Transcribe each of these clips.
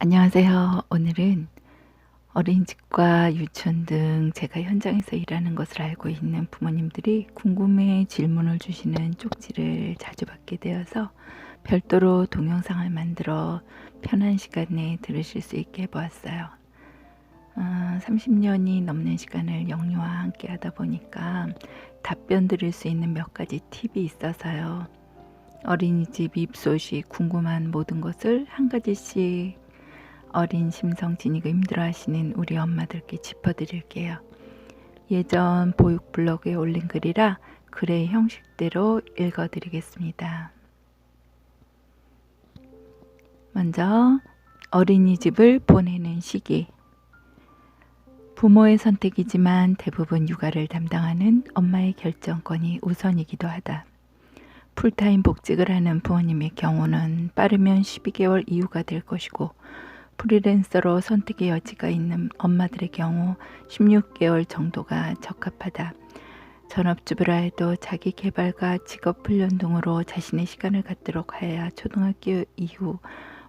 안녕하세요. 오늘은 어린이집과 유치원 등 제가 현장에서 일하는 것을 알고 있는 부모님들이 궁금해 질문을 주시는 쪽지를 자주 받게 되어서 별도로 동영상을 만들어 편한 시간에 들으실 수 있게 해보았어요. 30년이 넘는 시간을 영유와 함께 하다 보니까 답변 드릴 수 있는 몇 가지 팁이 있어서요. 어린이집 입소 시 궁금한 모든 것을 한 가지씩 어린 심성 지니고 힘들어하시는 우리 엄마들께 짚어드릴게요. 예전 보육 블로그에 올린 글이라 글의 형식대로 읽어드리겠습니다. 먼저 어린이집을 보내는 시기. 부모의 선택이지만 대부분 육아를 담당하는 엄마의 결정권이 우선이기도 하다. 풀타임 복직을 하는 부모님의 경우는 빠르면 12개월 이후가 될 것이고 프리랜서로 선택의 여지가 있는 엄마들의 경우 16개월 정도가 적합하다. 전업주부라 해도 자기 개발과 직업 훈련 등으로 자신의 시간을 갖도록 하여야 초등학교 이후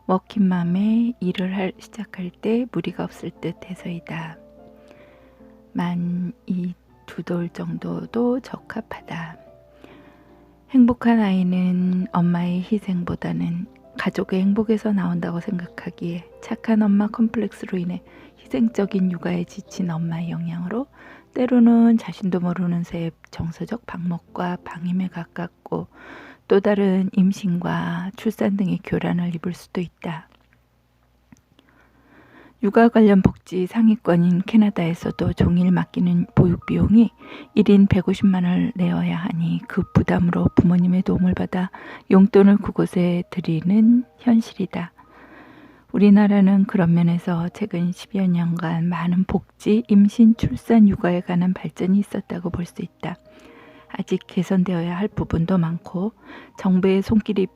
워킹맘에 일을 시작할 때 무리가 없을 듯 해서이다. 만 이 두 돌 정도도 적합하다. 행복한 아이는 엄마의 희생보다는 가족의 행복에서 나온다고 생각하기에 착한 엄마 컴플렉스로 인해 희생적인 육아에 지친 엄마의 영향으로 때로는 자신도 모르는 새에 정서적 방목과 방임에 가깝고 또 다른 임신과 출산 등의 교란을 입을 수도 있다. 육아 관련 복지 상위권인 캐나다에서도 종일 맡기는 보육 비용이 1인 150만 원을 내어야 하니 그 부담으로 부모님의 도움을 받아 용돈을 그곳에 드리는 현실이다. 우리나라는 그런 면에서 최근 10여 년간 많은 복지, 임신, 출산, 육아에 관한 발전이 있었다고 볼 수 있다. 아직 개선되어야 할 부분도 많고 정부의 손길이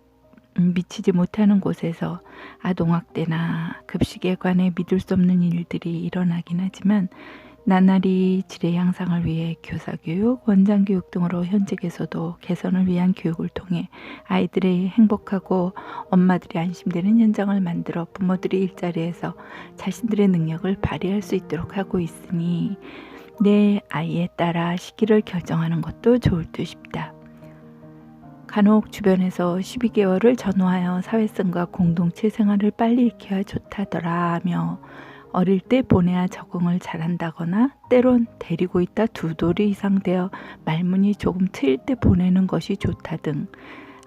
미치지 못하는 곳에서 아동학대나 급식에 관해 믿을 수 없는 일들이 일어나긴 하지만 나날이 질의 향상을 위해 교사교육, 원장교육 등으로 현직에서도 개선을 위한 교육을 통해 아이들이 행복하고 엄마들이 안심되는 현장을 만들어 부모들이 일자리에서 자신들의 능력을 발휘할 수 있도록 하고 있으니 내 아이에 따라 시기를 결정하는 것도 좋을 듯 싶다. 간혹 주변에서 12개월을 전후하여 사회성과 공동체 생활을 빨리 익혀야 좋다더라 하며 어릴 때 보내야 적응을 잘한다거나 때론 데리고 있다 2돌이 이상 되어 말문이 조금 트일 때 보내는 것이 좋다 등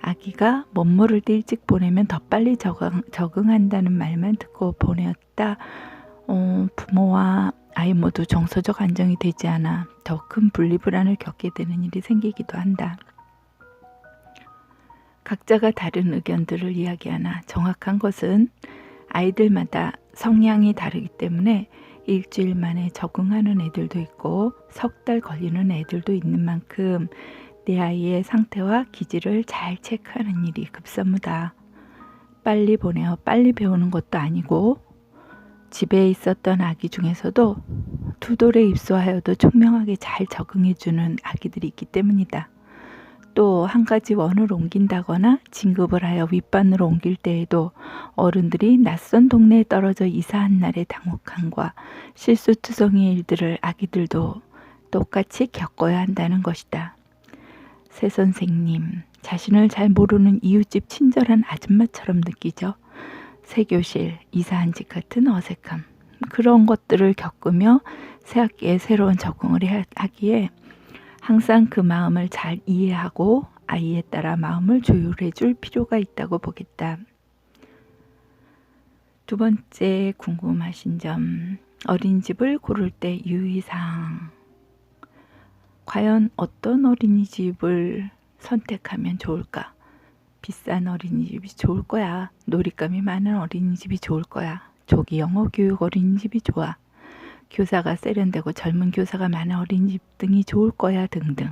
아기가 못 모를 때 일찍 보내면 더 빨리 적응한다는 말만 듣고 보냈다. 부모와 아이 모두 정서적 안정이 되지 않아 더 큰 분리불안을 겪게 되는 일이 생기기도 한다. 각자가 다른 의견들을 이야기하나 정확한 것은 아이들마다 성향이 다르기 때문에 일주일 만에 적응하는 애들도 있고 석 달 걸리는 애들도 있는 만큼 내 아이의 상태와 기질을 잘 체크하는 일이 급선무다. 빨리 보내어 빨리 배우는 것도 아니고 집에 있었던 아기 중에서도 2돌에 입소하여도 총명하게 잘 적응해주는 아기들이 있기 때문이다. 또 한 가지 원을 옮긴다거나 진급을 하여 윗반으로 옮길 때에도 어른들이 낯선 동네에 떨어져 이사한 날의 당혹함과 실수투성이의 일들을 아기들도 똑같이 겪어야 한다는 것이다. 새 선생님, 자신을 잘 모르는 이웃집 친절한 아줌마처럼 느끼죠. 새 교실, 이사한 집 같은 어색함, 그런 것들을 겪으며 새 학기에 새로운 적응을 하기에 항상 그 마음을 잘 이해하고 아이에 따라 마음을 조율해 줄 필요가 있다고 보겠다. 두 번째 궁금하신 점, 어린이집을 고를 때 유의사항. 과연 어떤 어린이집을 선택하면 좋을까? 비싼 어린이집이 좋을 거야. 놀잇감이 많은 어린이집이 좋을 거야. 조기 영어 교육 어린이집이 좋아. 교사가 세련되고 젊은 교사가 많은 어린이집 등이 좋을 거야 등등.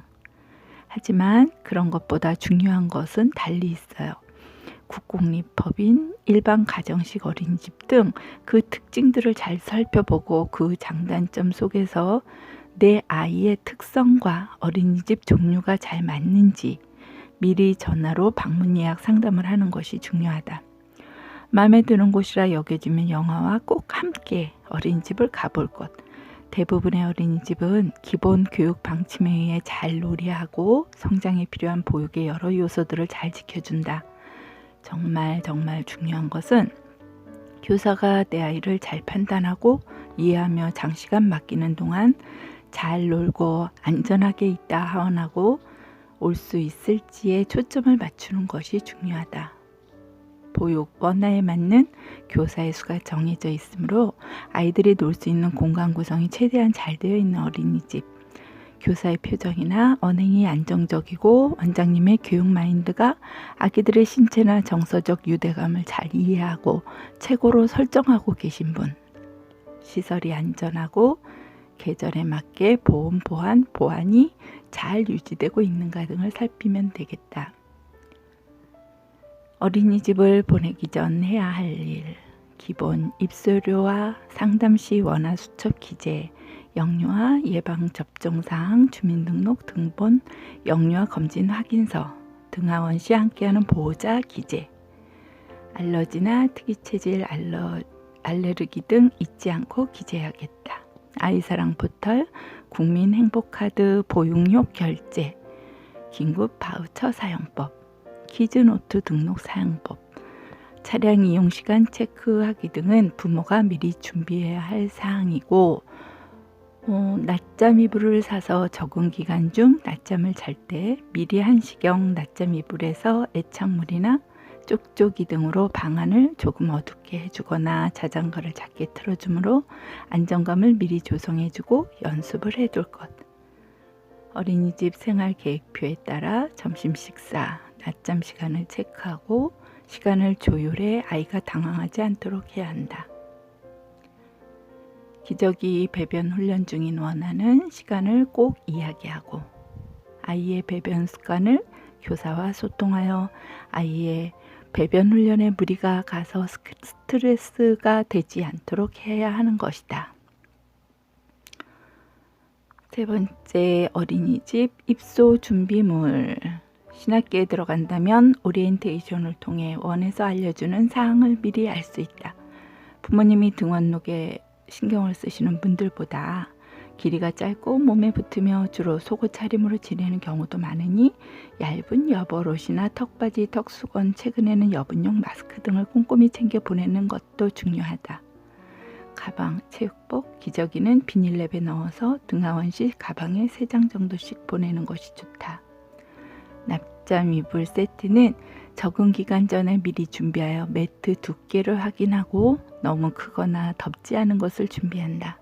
하지만 그런 것보다 중요한 것은 달리 있어요. 국공립법인, 일반 가정식 어린이집 등 그 특징들을 잘 살펴보고 그 장단점 속에서 내 아이의 특성과 어린이집 종류가 잘 맞는지 미리 전화로 방문 예약 상담을 하는 것이 중요하다. 마음에 드는 곳이라 여겨지면 영아와 꼭 함께 어린이집을 가볼 것. 대부분의 어린이집은 기본 교육 방침에 의해 잘 놀이하고 성장에 필요한 보육의 여러 요소들을 잘 지켜준다. 정말 중요한 것은 교사가 내 아이를 잘 판단하고 이해하며 장시간 맡기는 동안 잘 놀고 안전하게 있다 하원하고 올 수 있을지에 초점을 맞추는 것이 중요하다. 보육 원화에 맞는 교사의 수가 정해져 있으므로 아이들이 놀 수 있는 공간 구성이 최대한 잘 되어 있는 어린이집. 교사의 표정이나 언행이 안정적이고 원장님의 교육 마인드가 아기들의 신체나 정서적 유대감을 잘 이해하고 최고로 설정하고 계신 분. 시설이 안전하고 계절에 맞게 보온, 보안이 잘 유지되고 있는가 등을 살피면 되겠다. 어린이집을 보내기 전 해야 할 일, 기본 입소료와 상담 시 원화 수첩 기재, 영유아 예방 접종사항, 주민등록 등본, 영유아 검진 확인서, 등하원 시 함께하는 보호자 기재, 알러지나 특이체질, 알레르기 등 잊지 않고 기재해야겠다. 아이사랑 포털, 국민행복카드 보육료 결제, 긴급 바우처 사용법, 키즈노트 등록 사용법, 차량 이용 시간 체크하기 등은 부모가 미리 준비해야 할 사항이고, 낮잠 이불을 사서 적응 기간 중 낮잠을 잘 때 미리 1시경 낮잠 이불에서 애착물이나 쪽쪽이 등으로 방안을 조금 어둡게 해주거나 자장가를 작게 틀어주므로 안정감을 미리 조성해주고 연습을 해둘 것. 어린이집 생활 계획표에 따라 점심 식사, 낮잠 시간을 체크하고 시간을 조율해 아이가 당황하지 않도록 해야 한다. 기저귀 배변 훈련 중인 원하는 시간을 꼭 이야기하고 아이의 배변 습관을 교사와 소통하여 아이의 배변 훈련에 무리가 가서 스트레스가 되지 않도록 해야 하는 것이다. 세 번째, 어린이집 입소 준비물. 신학기에 들어간다면 오리엔테이션을 통해 원에서 알려주는 사항을 미리 알 수 있다. 부모님이 등원록에 신경을 쓰시는 분들보다 길이가 짧고 몸에 붙으며 주로 속옷 차림으로 지내는 경우도 많으니 얇은 여벌옷이나 턱바지, 턱수건, 최근에는 여분용 마스크 등을 꼼꼼히 챙겨 보내는 것도 중요하다. 가방, 체육복, 기저귀는 비닐랩에 넣어서 등하원 시 가방에 3장 정도씩 보내는 것이 좋다. 낮잠 이불 세트는 적응 기간 전에 미리 준비하여 매트 두께를 확인하고 너무 크거나 덥지 않은 것을 준비한다.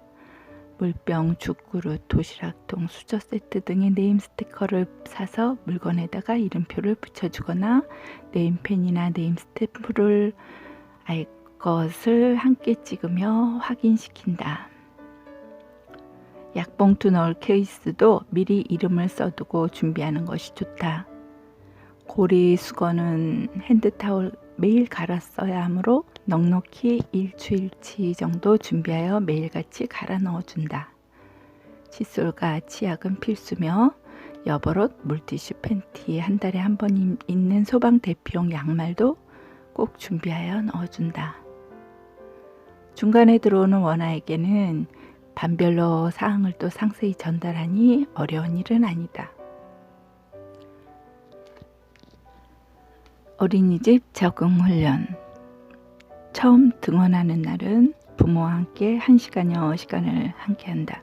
물병, 죽그릇, 도시락통, 수저 세트 등의 네임 스티커를 사서 물건에다가 이름표를 붙여주거나 네임펜이나 네임 스탬프를 알 것을 함께 찍으며 확인시킨다. 약봉투 넣을 케이스도 미리 이름을 써두고 준비하는 것이 좋다. 고리 수건은 핸드타올 매일 갈아 써야 하므로 넉넉히 일주일치 정도 준비하여 매일같이 갈아 넣어준다. 칫솔과 치약은 필수며 여벌옷, 물티슈, 팬티, 한 달에 한 번 입는 소방 대피용 양말도 꼭 준비하여 넣어준다. 중간에 들어오는 원아에게는 반별로 사항을 또 상세히 전달하니 어려운 일은 아니다. 어린이집 적응훈련. 처음 등원하는 날은 부모와 함께 1시간여 시간을 함께한다.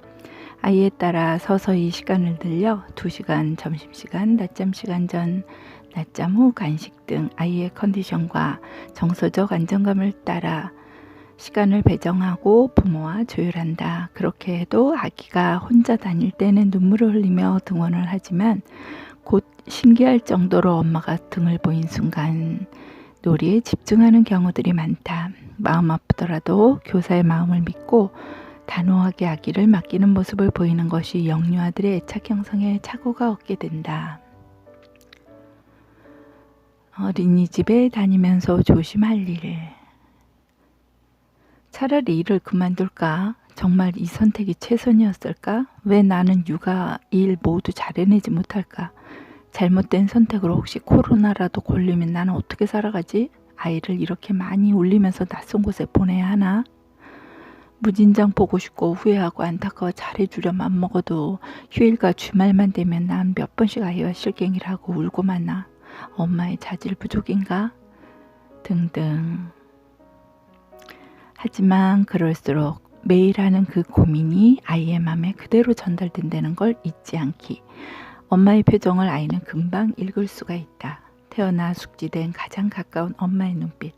아이에 따라 서서히 시간을 들려 2시간 점심시간, 낮잠시간 전, 낮잠 후 간식 등 아이의 컨디션과 정서적 안정감을 따라 시간을 배정하고 부모와 조율한다. 그렇게 해도 아기가 혼자 다닐 때는 눈물을 흘리며 등원을 하지만 곧 신기할 정도로 엄마가 등을 보인 순간 놀이에 집중하는 경우들이 많다. 마음 아프더라도 교사의 마음을 믿고 단호하게 아기를 맡기는 모습을 보이는 것이 영유아들의 애착 형성에 착오가 없게 된다. 어린이집에 다니면서 조심할 일. 차라리 일을 그만둘까? 정말 이 선택이 최선이었을까? 왜 나는 육아, 일 모두 잘 해내지 못할까? 잘못된 선택으로 혹시 코로나라도 걸리면 나는 어떻게 살아가지? 아이를 이렇게 많이 울리면서 낯선 곳에 보내야 하나? 무진장 보고 싶고 후회하고 안타까워 잘해주려 맘먹어도 휴일과 주말만 되면 난 몇 번씩 아이와 실갱이를 하고 울고 만나. 엄마의 자질 부족인가? 등등. 하지만 그럴수록 매일 하는 그 고민이 아이의 맘에 그대로 전달된다는 걸 잊지 않기. 엄마의 표정을 아이는 금방 읽을 수가 있다. 태어나 숙지된 가장 가까운 엄마의 눈빛.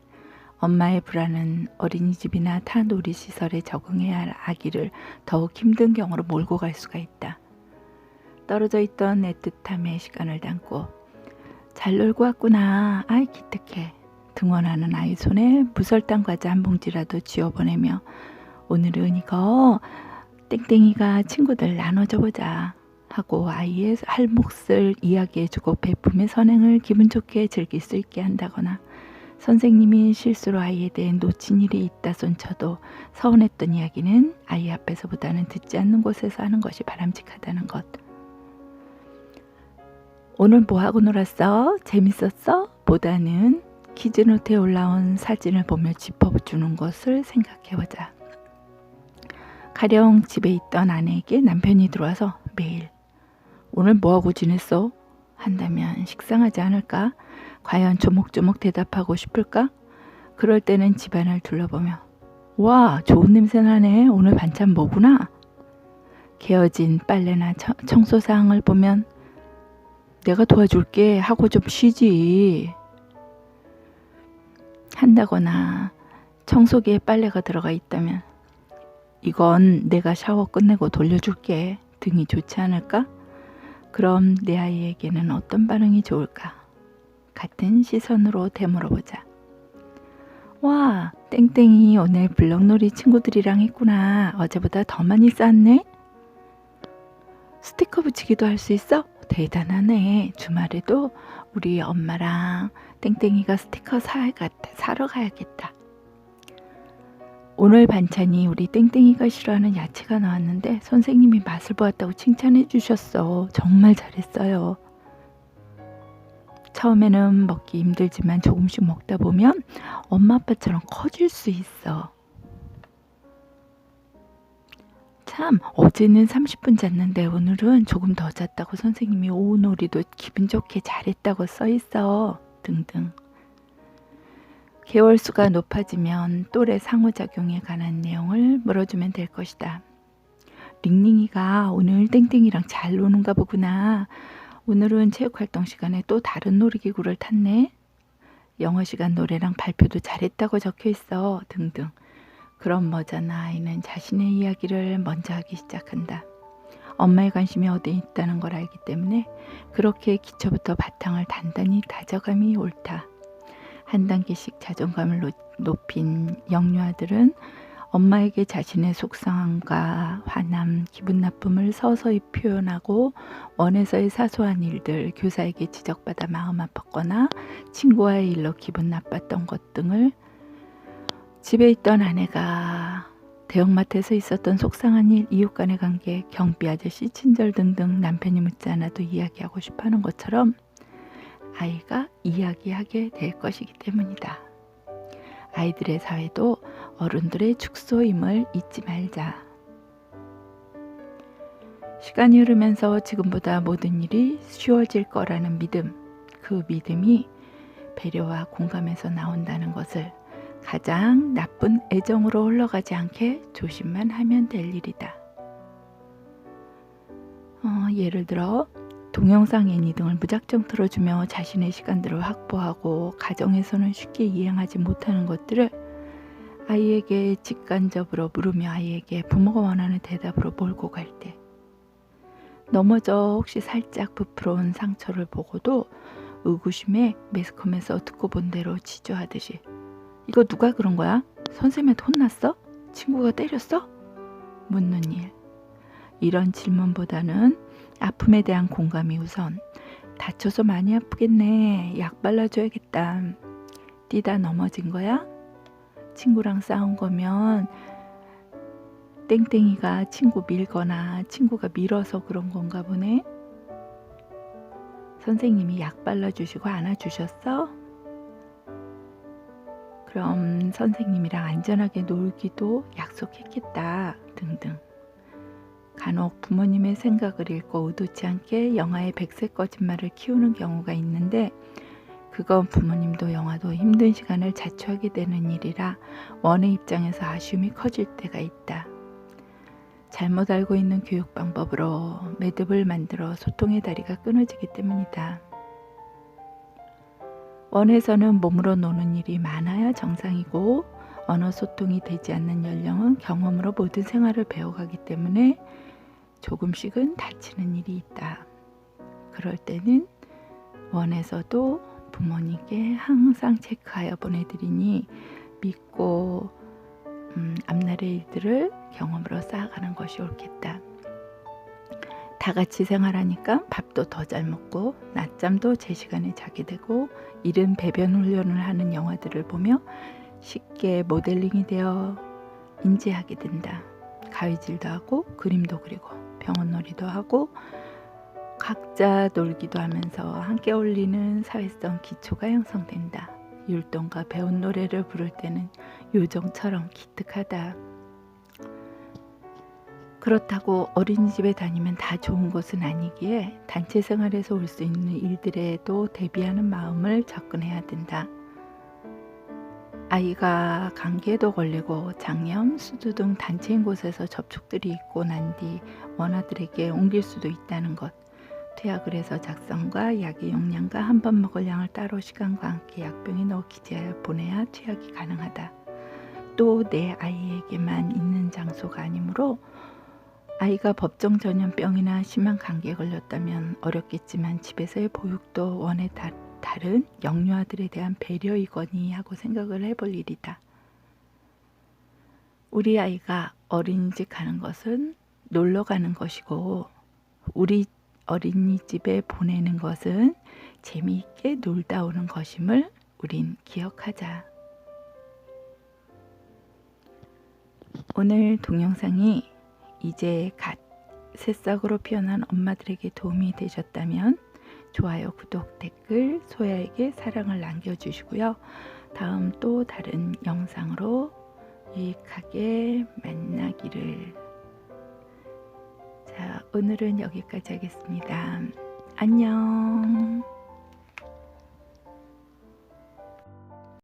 엄마의 불안은 어린이집이나 타 놀이시설에 적응해야 할 아기를 더욱 힘든 경우로 몰고 갈 수가 있다. 떨어져 있던 애틋함의 시간을 담고 잘 놀고 왔구나. 아이 기특해. 등원하는 아이 손에 무설탕 과자 한 봉지라도 쥐어보내며 오늘은 이거 땡땡이가 친구들 나눠줘보자 하고 아이의 할 몫을 이야기해주고 베품의 선행을 기분 좋게 즐길 수 있게 한다거나 선생님이 실수로 아이에 대해 놓친 일이 있다 손쳐도 서운했던 이야기는 아이 앞에서보다는 듣지 않는 곳에서 하는 것이 바람직하다는 것. 오늘 뭐하고 놀았어? 재밌었어? 보다는 키즈노트에 올라온 사진을 보며 짚어주는 것을 생각해보자. 가령 집에 있던 아내에게 남편이 들어와서 매일 오늘 뭐하고 지냈어? 한다면 식상하지 않을까? 과연 조목조목 대답하고 싶을까? 그럴 때는 집안을 둘러보며 와 좋은 냄새 나네. 오늘 반찬 뭐구나? 개어진 빨래나 청소사항을 보면 내가 도와줄게 하고 좀 쉬지 한다거나 청소기에 빨래가 들어가 있다면 이건 내가 샤워 끝내고 돌려줄게 등이 좋지 않을까? 그럼 내 아이에게는 어떤 반응이 좋을까? 같은 시선으로 되물어보자. 와, 땡땡이 오늘 블럭놀이 친구들이랑 했구나. 어제보다 더 많이 쌌네? 스티커 붙이기도 할 수 있어? 대단하네. 주말에도 우리 엄마랑 땡땡이가 스티커 사러 가야겠다. 오늘 반찬이 우리 땡땡이가 싫어하는 야채가 나왔는데 선생님이 맛을 보았다고 칭찬해 주셨어. 정말 잘했어요. 처음에는 먹기 힘들지만 조금씩 먹다 보면 엄마 아빠처럼 커질 수 있어. 참 어제는 30분 잤는데 오늘은 조금 더 잤다고 선생님이 오후 놀이도 기분 좋게 잘했다고 써있어. 등등. 개월수가 높아지면 또래 상호작용에 관한 내용을 물어주면 될 것이다. 링링이가 오늘 땡땡이랑 잘 노는가 보구나. 오늘은 체육활동 시간에 또 다른 놀이기구를 탔네. 영어 시간 노래랑 발표도 잘했다고 적혀 있어. 등등. 그럼 뭐잖아. 아이는 자신의 이야기를 먼저 하기 시작한다. 엄마의 관심이 어디 있다는 걸 알기 때문에 그렇게 기초부터 바탕을 단단히 다져감이 옳다. 한 단계씩 자존감을 높인 영유아들은 엄마에게 자신의 속상함과 화남, 기분 나쁨을 서서히 표현하고 원에서의 사소한 일들, 교사에게 지적받아 마음 아팠거나 친구와의 일로 기분 나빴던 것 등을 집에 있던 아내가 대형마트에서 있었던 속상한 일, 이웃 간의 관계, 경비 아저씨, 친절 등등 남편이 묻지 않아도 이야기하고 싶어하는 것처럼 아이가 이야기하게 될 것이기 때문이다. 아이들의 사회도 어른들의 축소임을 잊지 말자. 시간이 흐르면서 지금보다 모든 일이 쉬워질 거라는 믿음, 그 믿음이 배려와 공감에서 나온다는 것을 가장 나쁜 애정으로 흘러가지 않게 조심만 하면 될 일이다. 예를 들어 동영상 애니 등을 무작정 틀어주며 자신의 시간들을 확보하고 가정에서는 쉽게 이행하지 못하는 것들을 아이에게 직간접으로 물으며 아이에게 부모가 원하는 대답으로 몰고 갈 때 넘어져 혹시 살짝 부풀어온 상처를 보고도 의구심에 매스컴에서 듣고 본 대로 지조하듯이 이거 누가 그런 거야? 선생님한테 혼났어? 친구가 때렸어? 묻는 일. 이런 질문보다는 아픔에 대한 공감이 우선. 다쳐서 많이 아프겠네. 약 발라줘야겠다. 뛰다 넘어진 거야? 친구랑 싸운 거면 땡땡이가 친구 밀거나 친구가 밀어서 그런 건가 보네. 선생님이 약 발라주시고 안아주셨어? 그럼 선생님이랑 안전하게 놀기도 약속했겠다 등등. 간혹 부모님의 생각을 읽고 의도치 않게 영화의 백색 거짓말을 키우는 경우가 있는데, 그건 부모님도 영화도 힘든 시간을 자초하게 되는 일이라 원의 입장에서 아쉬움이 커질 때가 있다. 잘못 알고 있는 교육 방법으로 매듭을 만들어 소통의 다리가 끊어지기 때문이다. 원에서는 몸으로 노는 일이 많아야 정상이고, 언어 소통이 되지 않는 연령은 경험으로 모든 생활을 배워가기 때문에 조금씩은 다치는 일이 있다. 그럴 때는 원에서도 부모님께 항상 체크하여 보내드리니 믿고 앞날의 일들을 경험으로 쌓아가는 것이 옳겠다. 다 같이 생활하니까 밥도 더 잘 먹고 낮잠도 제 시간에 자게 되고, 이른 배변 훈련을 하는 영화들을 보며 쉽게 모델링이 되어 인지하게 된다. 가위질도 하고 그림도 그리고 병원놀이도 하고 각자 놀기도 하면서 함께 어울리는 사회성 기초가 형성된다. 율동과 배운 노래를 부를 때는 요정처럼 기특하다. 그렇다고 어린이집에 다니면 다 좋은 것은 아니기에 단체 생활에서 올 수 있는 일들에도 대비하는 마음을 접근해야 된다. 아이가 감기에도 걸리고 장염, 수두 등 단체인 곳에서 접촉들이 있고 난 뒤 원아들에게 옮길 수도 있다는 것. 투약을 해서 작성과 약의 용량과 한 번 먹을 양을 따로 시간과 함께 약병에 넣어 기재하여 보내야 투약이 가능하다. 또 내 아이에게만 있는 장소가 아니므로 아이가 법정 전염병이나 심한 감기에 걸렸다면 어렵겠지만 집에서의 보육도 원에 다른 영유아들에 대한 배려이거니 하고 생각을 해볼 일이다. 우리 아이가 어린이집 가는 것은 놀러 가는 것이고, 우리 어린이집에 보내는 것은 재미있게 놀다 오는 것임을 우린 기억하자. 오늘 동영상이 이제 갓 새싹으로 피어난 엄마들에게 도움이 되셨다면 좋아요, 구독, 댓글, 소야에게 사랑을 남겨주시고요. 다음 또 다른 영상으로 유익하게 만나기를. 자, 오늘은 여기까지 하겠습니다. 안녕.